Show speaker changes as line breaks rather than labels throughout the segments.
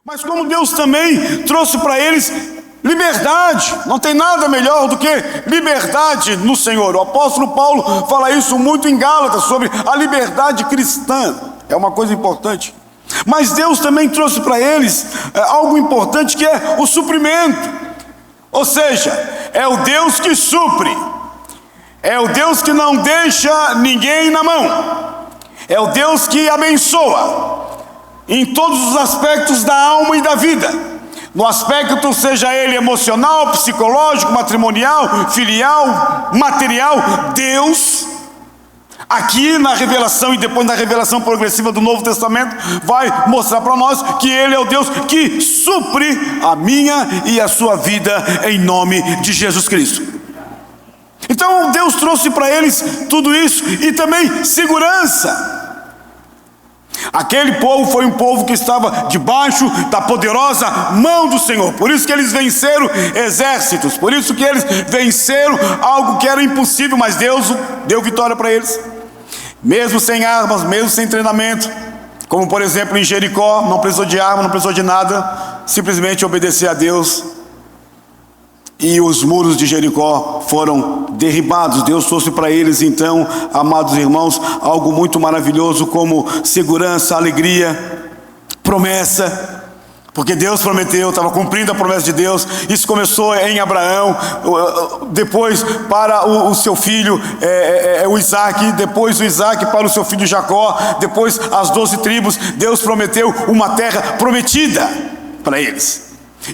Mas como Deus também trouxe para eles liberdade, não tem nada melhor do que liberdade no Senhor. O apóstolo Paulo fala isso muito em Gálatas, sobre a liberdade cristã, é uma coisa importante. Mas Deus também trouxe para eles algo importante, que é o suprimento. Ou seja, é o Deus que supre, é o Deus que não deixa ninguém na mão, é o Deus que abençoa em todos os aspectos da alma e da vida, no aspecto seja ele emocional, psicológico, matrimonial, filial, material. Deus, aqui na revelação e depois na revelação progressiva do Novo Testamento, vai mostrar para nós que ele é o Deus que supre a minha e a sua vida, em nome de Jesus Cristo. Então Deus trouxe para eles tudo isso, e também segurança. Aquele povo foi um povo que estava debaixo da poderosa mão do Senhor, por isso que eles venceram exércitos, por isso que eles venceram algo que era impossível, mas Deus deu vitória para eles, mesmo sem armas, mesmo sem treinamento. Como por exemplo em Jericó, não precisou de arma, não precisou de nada, simplesmente obedecer a Deus, e os muros de Jericó foram derribados. Deus trouxe para eles então, amados irmãos, algo muito maravilhoso, como segurança, alegria, promessa, porque Deus prometeu, estava cumprindo a promessa de Deus. Isso começou em Abraão, depois para o seu filho o Isaac, depois o Isaac para o seu filho Jacó, depois as 12 tribos. Deus prometeu uma terra prometida para eles,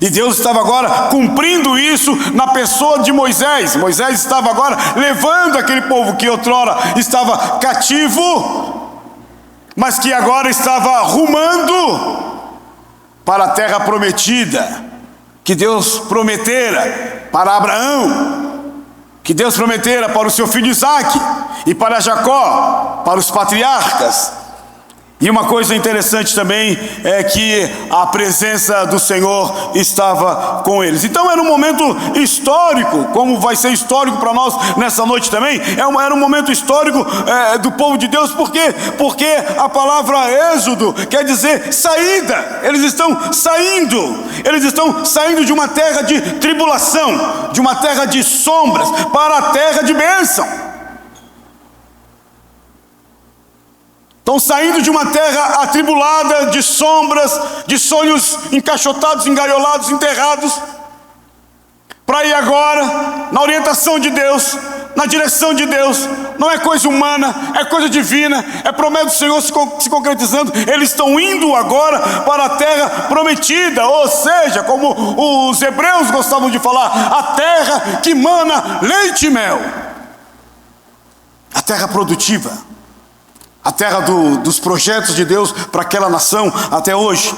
e Deus estava agora cumprindo isso na pessoa de Moisés. Moisés estava agora levando aquele povo que outrora estava cativo, mas que agora estava rumando para a terra prometida, que Deus prometera para Abraão, que Deus prometera para o seu filho Isaac e para Jacó, para os patriarcas. E uma coisa interessante também é que a presença do Senhor estava com eles. Então era um momento histórico, como vai ser histórico para nós nessa noite também. Era um momento histórico do povo de Deus. Por quê? Porque a palavra êxodo quer dizer saída. Eles estão saindo de uma terra de tribulação, de uma terra de sombras, para a terra de bênção. Estão saindo de uma terra atribulada, de sombras, de sonhos encaixotados, engaiolados, enterrados, para ir agora na orientação de Deus, na direção de Deus. Não é coisa humana, é coisa divina, é promessa do Senhor se concretizando. Eles estão indo agora para a terra prometida, ou seja, como os hebreus gostavam de falar, a terra que mana leite e mel, a terra produtiva, a terra dos projetos de Deus para aquela nação até hoje.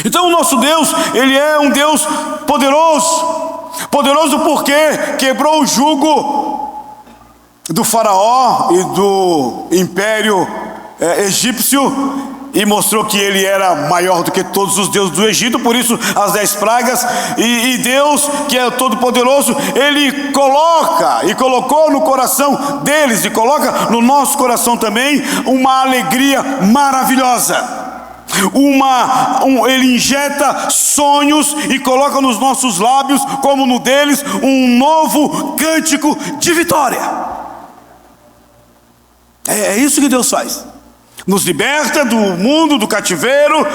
Então o nosso Deus, ele é um Deus poderoso porque quebrou o jugo do faraó e do império egípcio, e mostrou que ele era maior do que todos os deuses do Egito. Por isso as 10 pragas, e Deus, que é todo poderoso, ele colocou no coração deles, e coloca no nosso coração também, uma alegria maravilhosa. Ele injeta sonhos e coloca nos nossos lábios, como no deles, um novo cântico de vitória. É isso que Deus faz. Nos liberta do mundo, do cativeiro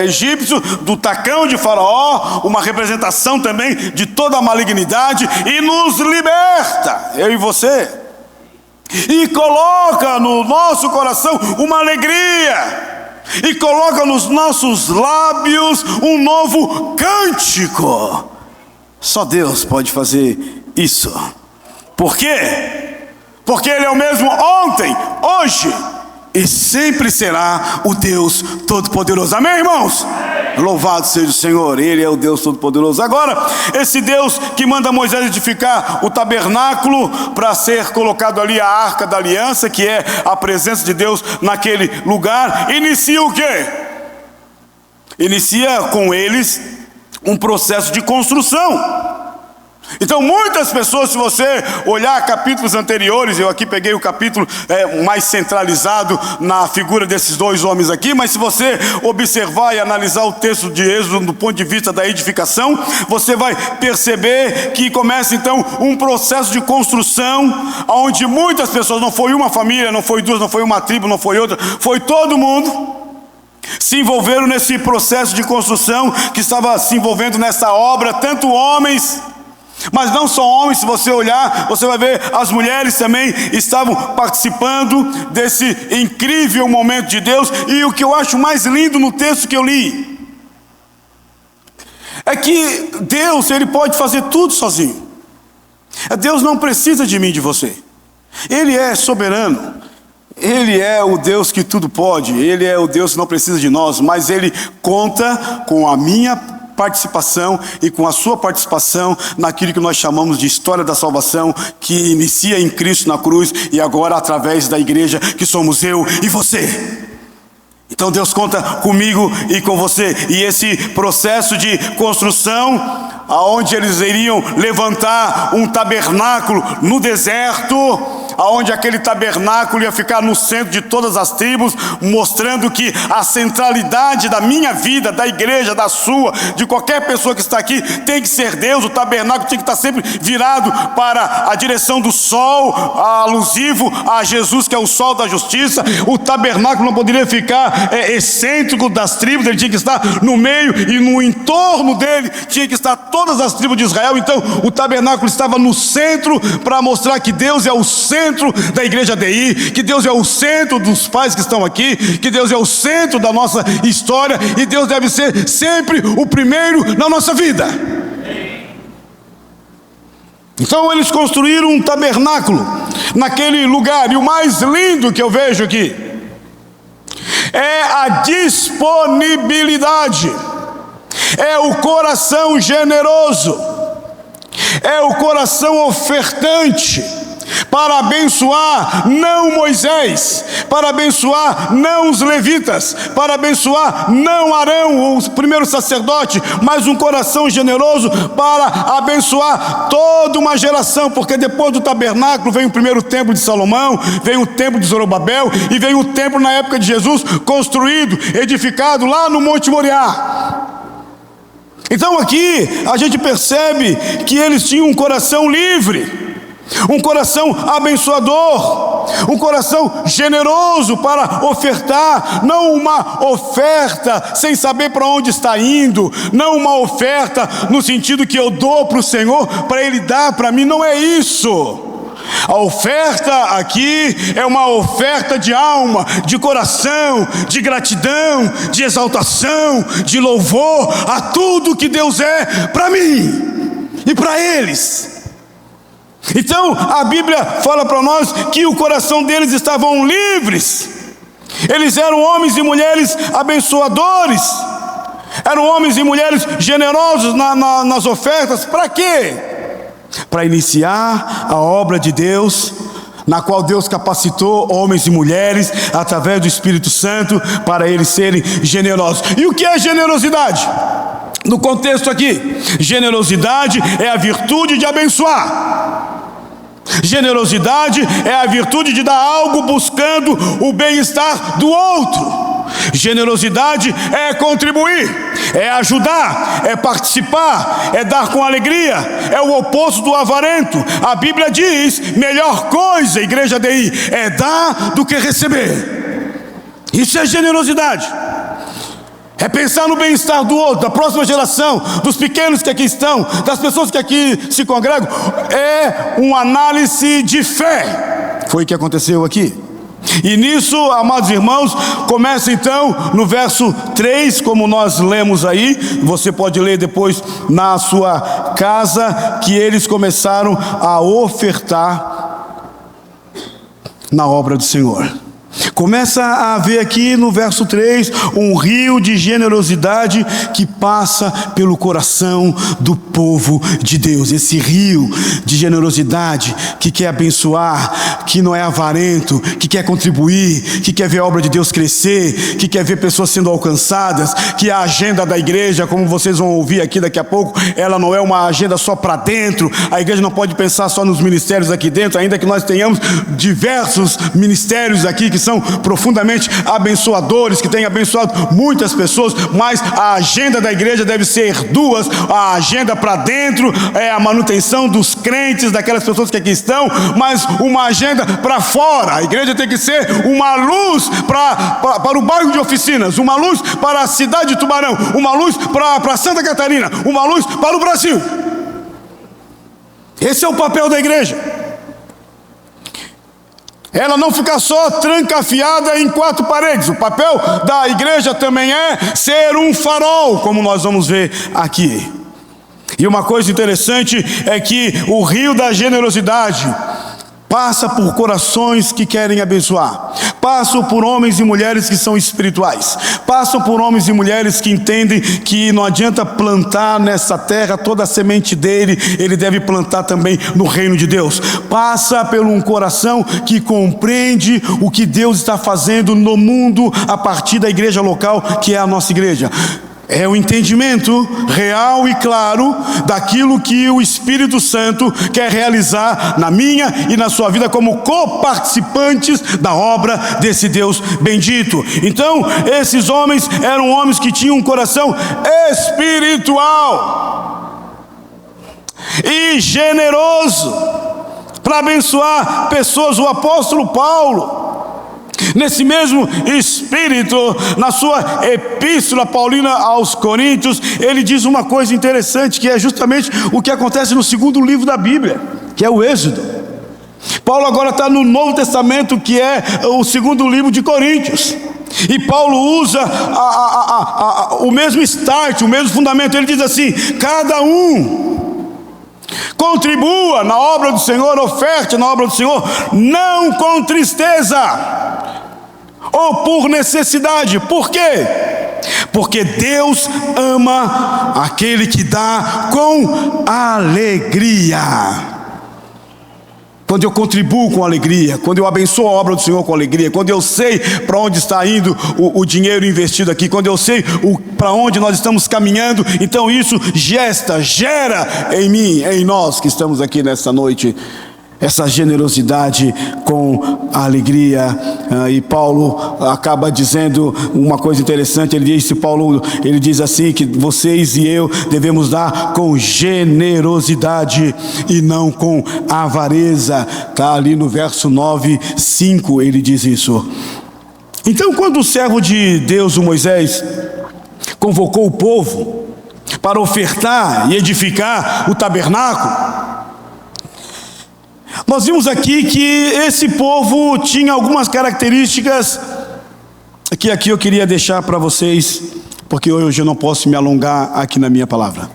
egípcio, do tacão de Faraó, uma representação também de toda a malignidade, e nos liberta, eu e você, e coloca no nosso coração uma alegria, e coloca nos nossos lábios um novo cântico. Só Deus pode fazer isso. Por quê? Porque Ele é o mesmo ontem, hoje e sempre será o Deus Todo-Poderoso. Amém, irmãos? Louvado seja o Senhor, Ele é o Deus Todo-Poderoso. Agora, esse Deus que manda Moisés edificar o tabernáculo para ser colocado ali a Arca da Aliança, que é a presença de Deus naquele lugar, inicia o quê? Inicia com eles um processo de construção. Então muitas pessoas, se você olhar capítulos anteriores, eu aqui peguei o capítulo mais centralizado na figura desses dois homens aqui, mas se você observar e analisar o texto de Êxodo do ponto de vista da edificação, você vai perceber que começa então um processo de construção, onde muitas pessoas, não foi uma família, não foi duas, não foi uma tribo, não foi outra, foi todo mundo, se envolveram nesse processo de construção que estava se envolvendo nessa obra, tanto homens, mas não só homens. Se você olhar, você vai ver as mulheres também estavam participando desse incrível momento de Deus. E o que eu acho mais lindo no texto que eu li é que Deus, Ele pode fazer tudo sozinho. Deus não precisa de mim, de você. Ele é soberano, Ele é o Deus que tudo pode, Ele é o Deus que não precisa de nós, mas Ele conta com a minha participação e com a sua participação naquilo que nós chamamos de história da salvação, que inicia em Cristo na cruz e agora através da igreja, que somos eu e você. Então Deus conta comigo e com você. E esse processo de construção, aonde eles iriam levantar um tabernáculo no deserto, aonde aquele tabernáculo ia ficar no centro de todas as tribos, mostrando que a centralidade da minha vida, da igreja, da sua, de qualquer pessoa que está aqui, tem que ser Deus. O tabernáculo tem que estar sempre virado para a direção do sol, alusivo a Jesus, que é o sol da justiça. O tabernáculo não poderia ficar excêntrico das tribos, ele tinha que estar no meio, e no entorno dele tinha que estar todas as tribos de Israel. Então o tabernáculo estava no centro, para mostrar que Deus é o centro da igreja DI, que Deus é o centro dos pais que estão aqui, que Deus é o centro da nossa história, e Deus deve ser sempre o primeiro na nossa vida. Então eles construíram um tabernáculo naquele lugar, e o mais lindo que eu vejo aqui é a disponibilidade, é o coração generoso, é o coração ofertante, para abençoar não Moisés, para abençoar não os levitas, para abençoar não Arão, o primeiro sacerdote, mas um coração generoso para abençoar toda uma geração, porque depois do tabernáculo vem o primeiro templo de Salomão, vem o templo de Zorobabel, e vem o templo na época de Jesus, construído, edificado lá no Monte Moriá. Então aqui a gente percebe que eles tinham um coração livre, um coração abençoador, um coração generoso para ofertar, não uma oferta sem saber para onde está indo, não uma oferta no sentido que eu dou para o Senhor para Ele dar para mim, não é isso. A oferta aqui é uma oferta de alma, de coração, de gratidão, de exaltação, de louvor a tudo que Deus é para mim e para eles. Então a Bíblia fala para nós que o coração deles estavam livres. Eles eram homens e mulheres abençoadores, eram homens e mulheres generosos nas ofertas. Para quê? Para iniciar a obra de Deus, na qual Deus capacitou homens e mulheres através do Espírito Santo para eles serem generosos. E o que é generosidade? No contexto aqui, generosidade é a virtude de abençoar. Generosidade é a virtude de dar algo buscando o bem-estar do outro. Generosidade é contribuir, é ajudar, é participar, é dar com alegria, é o oposto do avarento. A Bíblia diz: melhor coisa, igreja DI, é dar do que receber. Isso é generosidade. É pensar no bem-estar do outro, da próxima geração, dos pequenos que aqui estão, das pessoas que aqui se congregam. É uma análise de fé. Foi o que aconteceu aqui. E nisso, amados irmãos, começa então no verso 3, como nós lemos aí, você pode ler depois na sua casa, que eles começaram a ofertar na obra do Senhor. Começa a haver aqui no verso 3 um rio de generosidade que passa pelo coração do povo de Deus. Esse rio de generosidade que quer abençoar, que não é avarento, que quer contribuir, que quer ver a obra de Deus crescer, que quer ver pessoas sendo alcançadas, que a agenda da igreja, como vocês vão ouvir aqui daqui a pouco, ela não é uma agenda só para dentro. A igreja não pode pensar só nos ministérios aqui dentro, ainda que nós tenhamos diversos ministérios aqui que são profundamente abençoadores, que têm abençoado muitas pessoas, mas a agenda da igreja deve ser duas. A agenda para dentro é a manutenção dos crentes, daquelas pessoas que aqui estão, mas uma agenda para fora. A igreja tem que ser uma luz para o bairro de Oficinas, uma luz para a cidade de Tubarão, uma luz para Santa Catarina, uma luz para o Brasil. Esse é o papel da igreja. Ela não fica só trancafiada em quatro paredes. O papel da igreja também é ser um farol, como nós vamos ver aqui. E uma coisa interessante é que o rio da generosidade passa por corações que querem abençoar, passam por homens e mulheres que são espirituais, passam por homens e mulheres que entendem que não adianta plantar nessa terra toda a semente dele, ele deve plantar também no reino de Deus. Passa por um coração que compreende o que Deus está fazendo no mundo a partir da igreja local, que é a nossa igreja. É o entendimento real e claro daquilo que o Espírito Santo quer realizar na minha e na sua vida como coparticipantes da obra desse Deus bendito. Então, esses homens eram homens que tinham um coração espiritual e generoso para abençoar pessoas. O apóstolo Paulo, nesse mesmo espírito, na sua epístola paulina aos Coríntios, ele diz uma coisa interessante, que é justamente o que acontece no segundo livro da Bíblia, que é o Êxodo. Paulo agora está no Novo Testamento, que é o segundo livro de Coríntios, e Paulo usa o mesmo start, o mesmo fundamento. Ele diz assim: cada um contribua na obra do Senhor, oferte na obra do Senhor, não com tristeza ou por necessidade. Por quê? Porque Deus ama aquele que dá com alegria. Quando eu contribuo com alegria, quando eu abençoo a obra do Senhor com alegria, quando eu sei para onde está indo o dinheiro investido aqui, quando eu sei para onde nós estamos caminhando, então isso gera em mim, em nós que estamos aqui nessa noite, essa generosidade com alegria. E Paulo acaba dizendo uma coisa interessante. Ele diz assim, que vocês e eu devemos dar com generosidade e não com avareza. Está ali no verso 9:5, ele diz isso. Então, quando o servo de Deus, o Moisés, convocou o povo para ofertar e edificar o tabernáculo, nós vimos aqui que esse povo tinha algumas características que aqui eu queria deixar para vocês, porque hoje eu não posso me alongar aqui na minha palavra.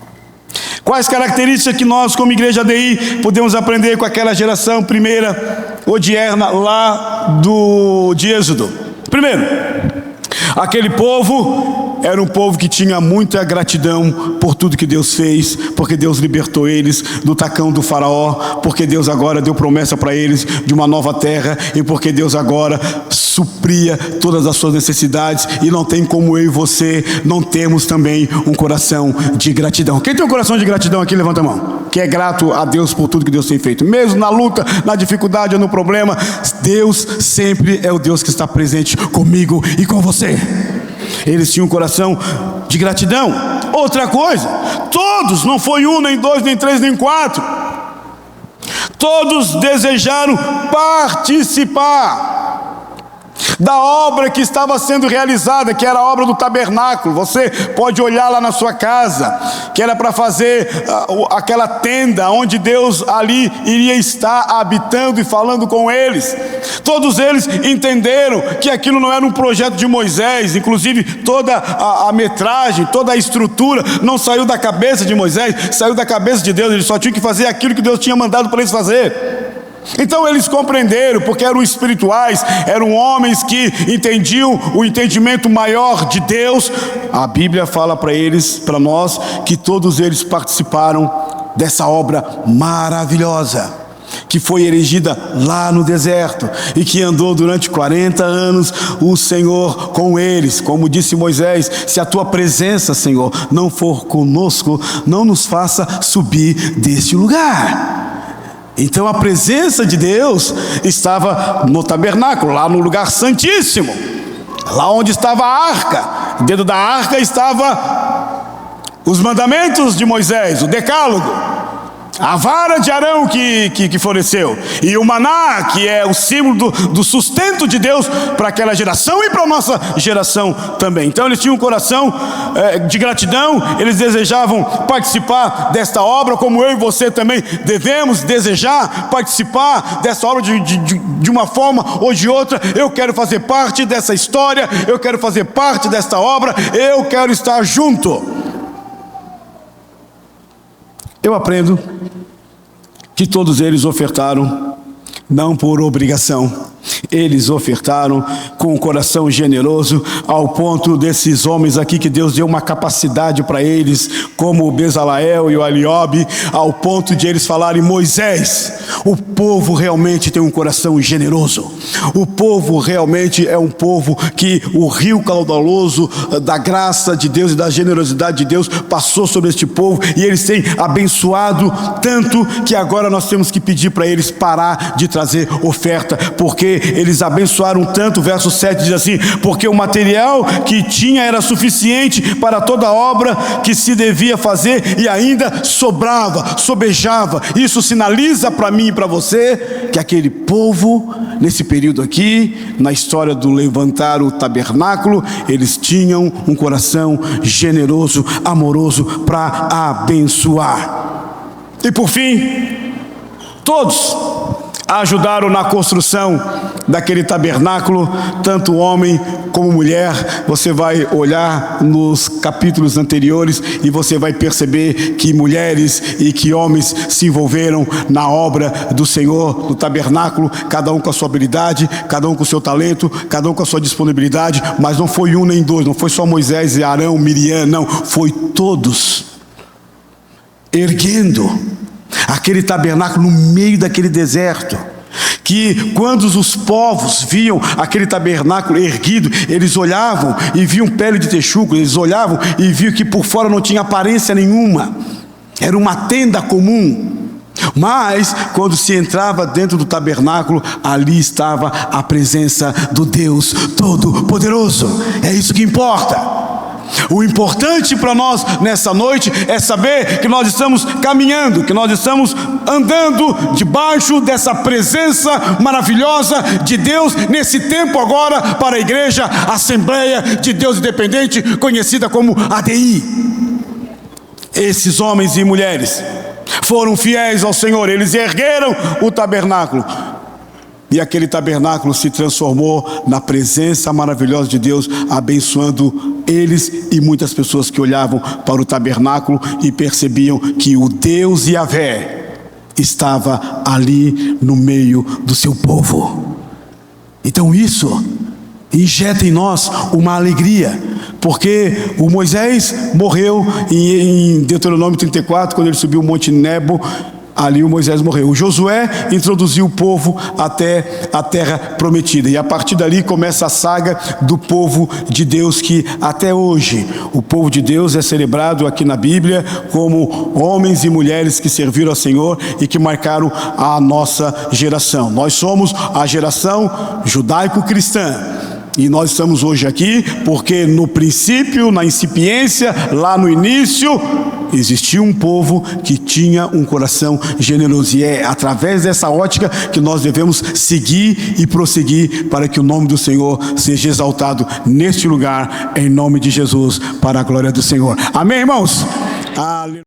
Quais características que nós, como igreja DI, podemos aprender com aquela geração primeira, odierna, lá de Êxodo? Primeiro, aquele povo era um povo que tinha muita gratidão por tudo que Deus fez, porque Deus libertou eles do tacão do faraó, porque Deus agora deu promessa para eles de uma nova terra, e porque Deus agora supria todas as suas necessidades. E não tem como eu e você não temos também um coração de gratidão. Quem tem um coração de gratidão aqui, levanta a mão, que é grato a Deus por tudo que Deus tem feito, mesmo na luta, na dificuldade ou no problema. Deus sempre é o Deus que está presente comigo e com você. Eles tinham um coração de gratidão. Outra coisa, todos, não foi um, nem dois, nem três, nem quatro, todos desejaram participar da obra que estava sendo realizada, que era a obra do tabernáculo. Você pode olhar lá na sua casa, que era para fazer aquela tenda onde Deus ali iria estar habitando e falando com eles. Todos eles entenderam que aquilo não era um projeto de Moisés. Inclusive toda a metragem, toda a estrutura não saiu da cabeça de Moisés, saiu da cabeça de Deus. Eles só tinham que fazer aquilo que Deus tinha mandado para eles fazer. Então eles compreenderam, porque eram espirituais, eram homens que entendiam o entendimento maior de Deus. A Bíblia fala para eles, para nós, que todos eles participaram dessa obra maravilhosa, que foi erigida lá no deserto e que andou durante 40 anos o Senhor com eles. Como disse Moisés: se a tua presença, Senhor, não for conosco, não nos faça subir deste lugar. Então a presença de Deus estava no tabernáculo, lá no lugar santíssimo, lá onde estava a arca. Dentro da arca estava os mandamentos de Moisés, o decálogo, a vara de Arão que floresceu, e o maná, que é o símbolo do sustento de Deus para aquela geração e para a nossa geração também. Então eles tinham um coração de gratidão, eles desejavam participar desta obra, como eu e você também devemos desejar participar dessa obra de uma forma ou de outra. Eu quero fazer parte dessa história, eu quero fazer parte desta obra, eu quero estar junto. Eu aprendo que todos eles ofertaram não por obrigação, eles ofertaram com um coração generoso, ao ponto desses homens aqui que Deus deu uma capacidade para eles, como o Bezalael e o Aliobe, ao ponto de eles falarem: Moisés, o povo realmente tem um coração generoso, o povo realmente é um povo que o rio caudaloso da graça de Deus e da generosidade de Deus passou sobre este povo, e eles têm abençoado tanto que agora nós temos que pedir para eles parar de trazer oferta, porque eles abençoaram tanto. Verso 7 diz assim: porque o material que tinha era suficiente para toda a obra que se devia fazer, e ainda sobrava, sobejava. Isso sinaliza para mim e para você que aquele povo, nesse período aqui, na história do levantar o tabernáculo, eles tinham um coração generoso, amoroso para abençoar. E por fim, todos ajudaram na construção daquele tabernáculo, tanto homem como mulher. Você vai olhar nos capítulos anteriores e você vai perceber que mulheres e que homens se envolveram na obra do Senhor, no tabernáculo, cada um com a sua habilidade, cada um com o seu talento, cada um com a sua disponibilidade. Mas não foi um nem dois, não foi só Moisés e Arão, Miriam, não, foi todos erguendo aquele tabernáculo no meio daquele deserto, que quando os povos viam aquele tabernáculo erguido, eles olhavam e viam pele de texugo, eles olhavam e viam que por fora não tinha aparência nenhuma, era uma tenda comum. Mas quando se entrava dentro do tabernáculo, ali estava a presença do Deus Todo-Poderoso. É isso que importa. O importante para nós nessa noite é saber que nós estamos caminhando, que nós estamos andando debaixo dessa presença maravilhosa de Deus nesse tempo agora para a igreja Assembleia de Deus Independente, conhecida como ADI. Esses homens e mulheres foram fiéis ao Senhor, eles ergueram o tabernáculo. E aquele tabernáculo se transformou na presença maravilhosa de Deus, abençoando eles e muitas pessoas que olhavam para o tabernáculo e percebiam que o Deus Yahvé estava ali no meio do seu povo. Então isso injeta em nós uma alegria, porque o Moisés morreu em Deuteronômio 34, quando ele subiu o Monte Nebo. Ali o Moisés morreu. O Josué introduziu o povo até a terra prometida, e a partir dali começa a saga do povo de Deus, que até hoje o povo de Deus é celebrado aqui na Bíblia como homens e mulheres que serviram ao Senhor e que marcaram a nossa geração. Nós somos a geração judaico-cristã, e nós estamos hoje aqui porque no princípio, na incipiência, lá no início, existia um povo que tinha um coração generoso, e é através dessa ótica que nós devemos seguir e prosseguir para que o nome do Senhor seja exaltado neste lugar, em nome de Jesus, para a glória do Senhor. Amém, irmãos? Aleluia.